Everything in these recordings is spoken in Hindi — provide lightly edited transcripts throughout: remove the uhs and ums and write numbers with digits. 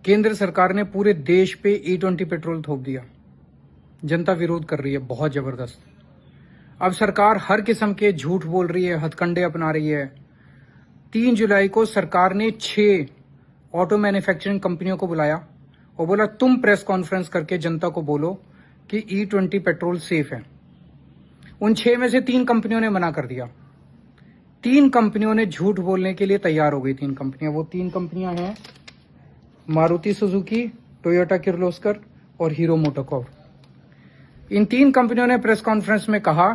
केंद्र सरकार ने पूरे देश पे E20 पेट्रोल थोप दिया। जनता विरोध कर रही है बहुत जबरदस्त। अब सरकार हर किस्म के झूठ बोल रही है, हथकंडे अपना रही है। 3 जुलाई को सरकार ने 6 ऑटो मैन्युफैक्चरिंग कंपनियों को बुलाया और बोला तुम प्रेस कॉन्फ्रेंस करके जनता को बोलो कि E20 पेट्रोल सेफ है। उन 6 में से 3 कंपनियों ने मना कर दिया। 3 कंपनियों ने झूठ बोलने के लिए तैयार हो गई। 3 कंपनियां, वो 3 कंपनियां हैं मारुति सुजुकी, टोयोटा किर्लोस्कर और हीरो मोटोकॉर्प। इन 3 कंपनियों ने प्रेस कॉन्फ्रेंस में कहा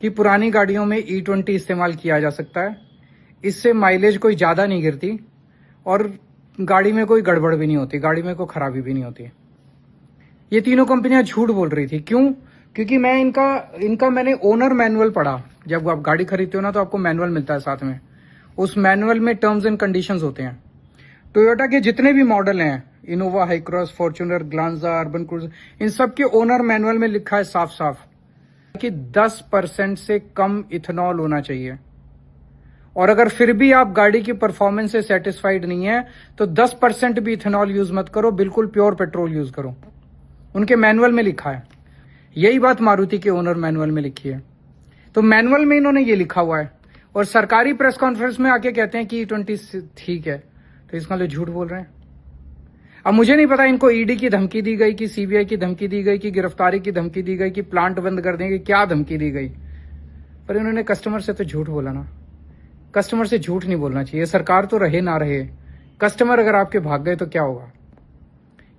कि पुरानी गाड़ियों में E20 इस्तेमाल किया जा सकता है, इससे माइलेज कोई ज़्यादा नहीं गिरती और गाड़ी में कोई गड़बड़ भी नहीं होती, गाड़ी में कोई खराबी भी नहीं होती। ये तीनों कंपनियां झूठ बोल रही थी। क्यों? क्योंकि मैं इनका मैंने ओनर मैनुअल पढ़ा। जब आप गाड़ी खरीदते हो ना तो आपको मैनुअल मिलता है साथ में। उस मैनुअल में टर्म्स एंड कंडीशंस होते हैं। टोयोटा के जितने भी मॉडल हैं, Innova, high cross, Fortuner, Glanza, urban cruiser, इन सब के ओनर मैनुअल में लिखा है साफ साफ कि 10% से कम इथेनॉल होना चाहिए। और अगर फिर भी आप गाड़ी की परफॉर्मेंस से सेटिस्फाइड नहीं है तो 10% भी इथेनॉल यूज मत करो, बिल्कुल प्योर पेट्रोल यूज करो। उनके मैनुअल में लिखा है। यही बात मारुति के ओनर मैनुअल में लिखी है। तो मैनुअल में इन्होंने ये लिखा हुआ है और सरकारी प्रेस कॉन्फ्रेंस में आके कहते हैं कि E20 ठीक है, तो इसका लिए झूठ बोल रहे हैं। अब मुझे नहीं पता इनको ईडी की धमकी दी गई, कि सीबीआई की धमकी दी गई, कि गिरफ्तारी की धमकी दी गई, कि प्लांट बंद कर देंगे, क्या धमकी दी गई, पर इन्होंने कस्टमर से तो झूठ बोला ना। कस्टमर से झूठ नहीं बोलना चाहिए। सरकार तो रहे ना रहे, कस्टमर अगर आपके भाग गए तो क्या होगा।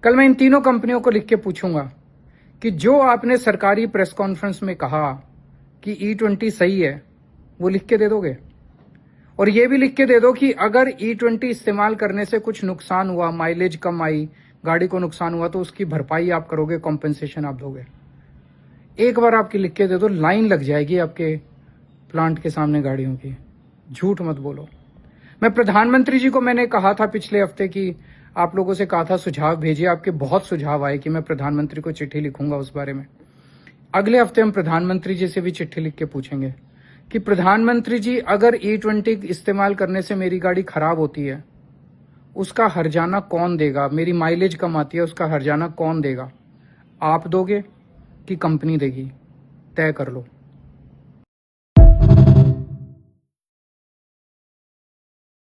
कल मैं इन तीनों कंपनियों को लिख के पूछूंगा कि जो आपने सरकारी प्रेस कॉन्फ्रेंस में कहा कि E20 सही है, वो लिख के दे दोगे। और ये भी लिख के दे दो कि अगर E20 इस्तेमाल करने से कुछ नुकसान हुआ, माइलेज कम आई, गाड़ी को नुकसान हुआ, तो उसकी भरपाई आप करोगे, कॉम्पेंसेशन आप दोगे। एक बार आपकी लिख के दे दो, लाइन लग जाएगी आपके प्लांट के सामने गाड़ियों की। झूठ मत बोलो। मैं प्रधानमंत्री जी को मैंने कहा था पिछले हफ्ते कि आप लोगों से कहा था सुझाव भेजिए। आपके बहुत सुझाव आए कि मैं प्रधानमंत्री को चिट्ठी लिखूंगा उस बारे में। अगले हफ्ते हम प्रधानमंत्री जी से भी चिट्ठी लिख के पूछेंगे कि प्रधानमंत्री जी, अगर E20 इस्तेमाल करने से मेरी गाड़ी खराब होती है, उसका हर्जाना कौन देगा? मेरी माइलेज कम आती है, उसका हर्जाना कौन देगा? आप दोगे कि कंपनी देगी? तय कर लो।